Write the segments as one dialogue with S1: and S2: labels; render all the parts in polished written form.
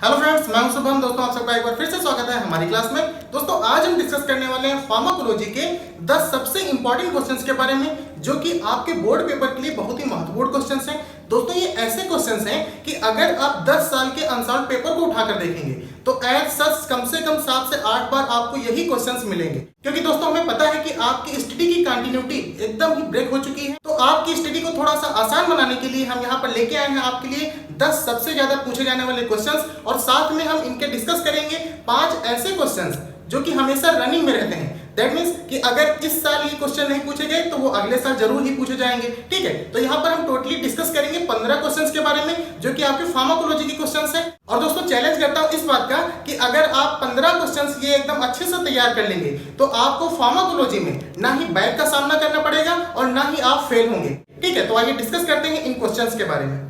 S1: Hello friends, मैं हूं शुभम। दोस्तों, आप सबका एक बार फिर से स्वागत है हमारी क्लास में। दोस्तों, आज हम डिस्कस करने वाले हैं फार्माकोलॉजी के 10 सबसे इंपॉर्टेंट क्वेश्चंस के बारे में, जो कि आपके बोर्ड पेपर के लिए बहुत ही महत्वपूर्ण क्वेश्चंस हैं। दोस्तों, ये ऐसे क्वेश्चंस हैं कि अगर आप 10 साल के अनसॉल्व पेपर को उठाकर देखेंगे तो एज सच कम से कम 7 से 8 बार आपको यही क्वेश्चंस मिलेंगे, क्योंकि दोस्तों हमें पता है कि आपकी स्टडी की कंटिन्यूटी एकदम ही ब्रेक हो चुकी है। तो आपकी स्टडी को थोड़ा सा आसान बनाने के लिए हम यहाँ पर लेके आए हैं आपके लिए 10 सबसे ज्यादा पूछे जाने वाले क्वेश्चंस, और साथ में हम इनके डिस्कस करेंगे 5 ऐसे क्वेश्चंस जो कि हमेशा रनिंग में रहते हैं। दैट मीन्स कि अगर इस साल ये क्वेश्चन नहीं पूछे गए तो वो अगले साल जरूर ही पूछे जाएंगे। ठीक है, तो यहाँ पर हम टोटली डिस्कस करेंगे 15 क्वेश्चंस के बारे में, जो कि आपके फार्माकोलॉजी के क्वेश्चंस हैं। और दोस्तों, चैलेंज करता हूं इस बात का कि अगर आप 15 क्वेश्चंस ये एकदम अच्छे से तैयार कर लेंगे तो आपको फार्माकोलॉजी में ना ही बैक का सामना करना पड़ेगा और ना ही आप फेल होंगे। ठीक है, तो आइए डिस्कस करते हैं इन क्वेश्चंस के बारे में।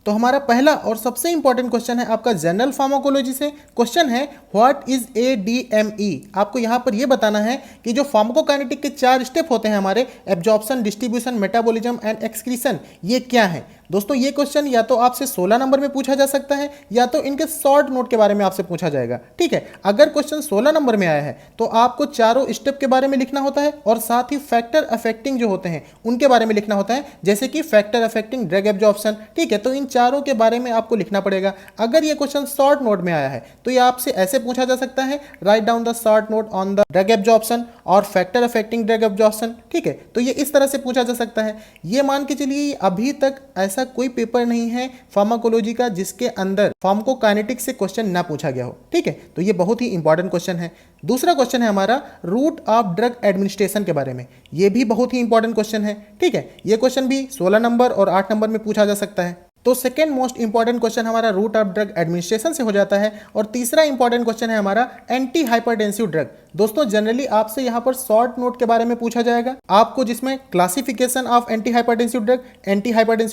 S1: तो हमारा पहला और सबसे इंपॉर्टेंट क्वेश्चन है आपका जनरल फार्माकोलॉजी से। क्वेश्चन है व्हाट इज ADME। आपको यहाँ पर यह बताना है कि जो फार्माकोकाइनेटिक के 4 स्टेप होते हैं हमारे, absorption, distribution, metabolism and excretion, ये क्या है। दोस्तों, ये क्वेश्चन या तो आपसे 16 नंबर में पूछा जा सकता है या तो इनके शॉर्ट नोट के बारे में आपसे पूछा जाएगा। ठीक है, अगर क्वेश्चन 16 नंबर में आया है तो आपको चारों स्टेप के बारे में लिखना होता है और साथ ही फैक्टर अफेक्टिंग जो होते हैं उनके बारे में लिखना होता है, जैसे कि फैक्टर अफेक्टिंग ड्रग एब्जॉर्प्शन। ठीक है, तो इन चारों के बारे में आपको लिखना पड़ेगा। अगर ये क्वेश्चन शॉर्ट नोट में आया है तो ये आपसे ऐसे पूछा जा सकता है, write down the short note on the drug absorption और फैक्टर अफेक्टिंग ड्रग एब्जॉर्प्शन। ठीक है, तो ये इस तरह से पूछा जा सकता है। ये मान के चलिए अभी तक ऐसा कोई पेपर नहीं है फार्माकोलॉजी का जिसके अंदर फार्माकोकाइनेटिक्स से क्वेश्चन ना पूछा गया हो। ठीक है, तो ये बहुत ही इंपॉर्टेंट क्वेश्चन है। दूसरा क्वेश्चन है हमारा रूट ऑफ ड्रग एडमिनिस्ट्रेशन के बारे में। ये भी बहुत ही इंपॉर्टेंट क्वेश्चन है। ठीक है, ये क्वेश्चन भी 16 नंबर और 8 नंबर में पूछा जा सकता है। तो सेकेंड मोस्ट इंपॉर्टेंट क्वेश्चन हमारा रूट ऑफ ड्रग एडमिनिस्ट्रेशन से हो जाता है। और तीसरा इंपॉर्टेंट क्वेश्चन है हमारा एंटी हाइपरटेंसिव ड्रग। दोस्तों, जनरली आपसे यहाँ पर शॉर्ट नोट के बारे में पूछा जाएगा आपको, जिसमें classification of anti hypertensive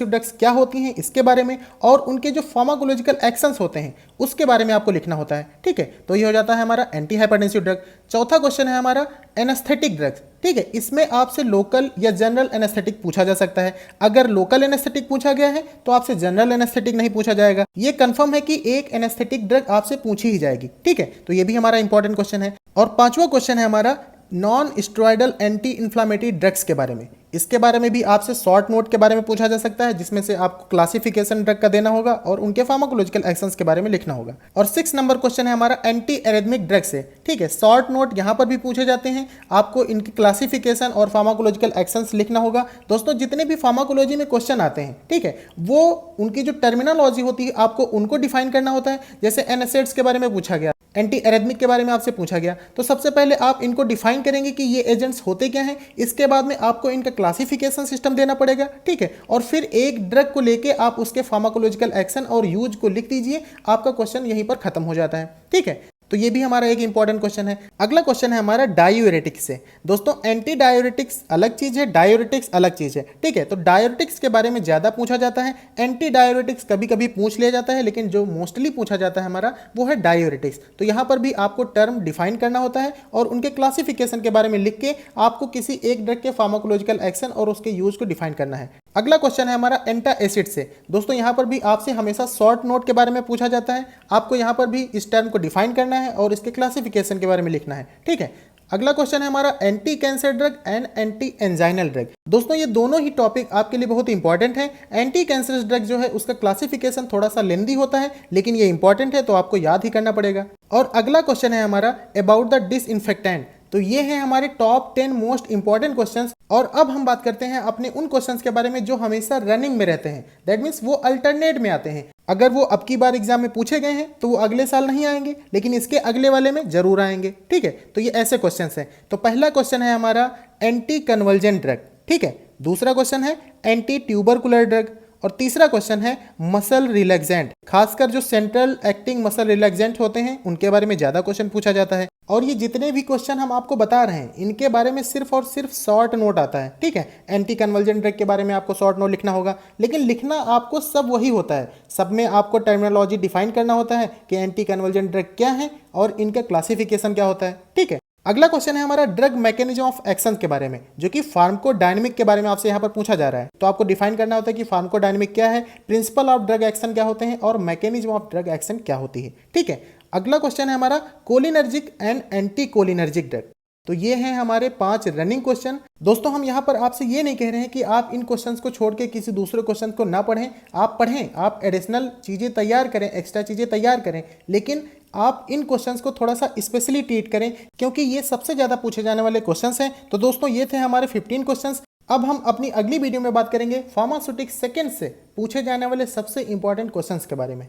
S1: drugs क्या होती हैं इसके बारे में, और उनके जो फार्माकोलॉजिकल एक्शंस होते हैं उसके बारे में आपको लिखना होता है। ठीक है, तो ये हो जाता है हमारा एंटी हाइपरटेंसिव ड्रग। चौथा क्वेश्चन है हमारा एनेस्थेटिक ड्रग्स। ठीक है, इसमें आपसे लोकल या जनरल एनेस्थेटिक पूछा जा सकता है। अगर लोकल एनेस्थेटिक पूछा गया है तो आपसे जनरल एनेस्थेटिक नहीं पूछा जाएगा। ये कंफर्म है कि एक एनेस्थेटिक ड्रग आपसे पूछी ही जाएगी। ठीक है, तो ये भी हमारा इंपॉर्टेंट क्वेश्चन है। और पांचवा क्वेश्चन है हमारा non steroidal anti inflammatory drugs के बारे में। इसके बारे में भी आपसे शॉर्ट नोट के बारे में पूछा जा सकता है, जिसमें से आपको क्लासिफिकेशन ड्रग का देना होगा और उनके फार्माकोलॉजिकल एक्शंस के बारे में लिखना होगा। और 6 नंबर क्वेश्चन है हमारा एंटी एरिथमिक ड्रग से। ठीक है, शॉर्ट नोट यहाँ पर भी पूछे जाते हैं, आपको इनकी क्लासिफिकेशन और फार्माकोलॉजिकल एक्शंस लिखना होगा। दोस्तों, जितने भी फार्माकोलॉजी में क्वेश्चन आते हैं, ठीक है, वो उनकी जो टर्मिनोलॉजी होती है आपको उनको डिफाइन करना होता है। जैसे एनएसएड्स के बारे में पूछा गया, एंटी एरिथमिक के बारे में आपसे पूछा गया, तो सबसे पहले आप इनको डिफाइन करेंगे कि ये एजेंट्स होते क्या हैं। इसके बाद में आपको इनका क्लासिफिकेशन सिस्टम देना पड़ेगा। ठीक है, और फिर एक ड्रग को लेके आप उसके फार्माकोलॉजिकल एक्शन और यूज को लिख दीजिए। आपका क्वेश्चन यहीं पर खत्म हो जाता है। ठीक है, तो ये भी हमारा एक इंपॉर्टेंट क्वेश्चन है। अगला क्वेश्चन है हमारा डायूरेटिक्स से। दोस्तों, एंटी डायूरेटिक्स अलग चीज है, डायूरेटिक्स अलग चीज है। ठीक है, तो डायूरेटिक्स के बारे में ज्यादा पूछा जाता है, एंटी डायूरेटिक्स कभी कभी पूछ लिया जाता है, लेकिन जो मोस्टली पूछा जाता है हमारा वो है डायूरेटिक्स। तो यहाँ पर भी आपको टर्म डिफाइन करना होता है और उनके क्लासिफिकेशन के बारे में लिख के आपको किसी एक ड्रग के फार्माकोलॉजिकल एक्शन और उसके यूज को डिफाइन करना है। अगला क्वेश्चन है हमारा एंटासिड से। दोस्तों, यहाँ पर भी आपसे हमेशा शॉर्ट नोट के बारे में पूछा जाता है, आपको यहाँ पर भी इस टर्म को डिफाइन करना है और इसके क्लासिफिकेशन के बारे में लिखना है। ठीक है, अगला क्वेश्चन है हमारा anti cancer drug and anti anginal drug. दोस्तों, ये दोनों ही टॉपिक आपके लिए बहुत इंपॉर्टेंट है। एंटी कैंसर ड्रग जो है उसका क्लासिफिकेशन थोड़ा सा लेंदी होता है, लेकिन ये इंपॉर्टेंट है तो आपको याद ही करना पड़ेगा। और अगला क्वेश्चन है हमारा अबाउट द डिसइंफेक्टेंट। तो ये है हमारे टॉप 10 मोस्ट इंपॉर्टेंट क्वेश्चंस। और अब हम बात करते हैं अपने उन क्वेश्चंस के बारे में जो हमेशा रनिंग में रहते हैं। दैट मीन्स वो अल्टरनेट में आते हैं। अगर वो अब की बार एग्जाम में पूछे गए हैं तो वो अगले साल नहीं आएंगे, लेकिन इसके अगले वाले में जरूर आएंगे। ठीक है, तो ये ऐसे क्वेश्चंस हैं। तो पहला क्वेश्चन है हमारा एंटी कन्वर्जेंट ड्रग। ठीक है, दूसरा क्वेश्चन है एंटी ट्यूबरकुलर ड्रग, और तीसरा क्वेश्चन है मसल रिलैक्सेंट। खासकर जो सेंट्रल एक्टिंग मसल रिलैक्सेंट होते हैं उनके बारे में ज्यादा क्वेश्चन पूछा जाता है। और ये जितने भी क्वेश्चन हम आपको बता रहे हैं इनके बारे में सिर्फ और सिर्फ शॉर्ट नोट आता है। ठीक है, एंटी कन्वर्जेंट ड्रग के बारे में आपको शॉर्ट नोट लिखना होगा, लेकिन लिखना आपको सब वही होता है। सब में आपको टर्मिनोलॉजी डिफाइन करना होता है कि एंटी कन्वर्जेंट ड्रग क्या है और इनका क्लासिफिकेशन क्या होता है। ठीक है, अगला क्वेश्चन है हमारा ड्रग मैकेनिज्म ऑफ एक्शन के बारे में, जो कि फार्माकोडायनेमिक के बारे में आपसे यहाँ पर पूछा जा रहा है। तो आपको डिफाइन करना होता है कि फार्माकोडायनेमिक क्या है, प्रिंसिपल ऑफ ड्रग एक्शन क्या होते हैं और मैकेनिज्म ऑफ ड्रग एक्शन क्या होती है। ठीक है, अगला क्वेश्चन है हमारा cholinergic and anti cholinergic drug. तो ये हैं हमारे 5 रनिंग क्वेश्चन। दोस्तों हम यहाँ पर आपसे ये नहीं कह रहे हैं कि आप इन क्वेश्चंस को छोड़ के किसी दूसरे क्वेश्चन को ना पढ़ें, आप पढ़ें, आप एडिशनल चीज़ें तैयार करें, एक्स्ट्रा चीज़ें तैयार करें, लेकिन आप इन क्वेश्चंस को थोड़ा सा स्पेशली ट्रीट करें क्योंकि ये सबसे ज़्यादा पूछे जाने वाले क्वेश्चंस हैं। तो दोस्तों ये थे हमारे 15 क्वेश्चंस। अब हम अपनी अगली वीडियो में बात करेंगे फार्मास्यूटिक्स सेकेंड से पूछे जाने वाले सबसे इंपॉर्टेंट क्वेश्चंस के बारे में।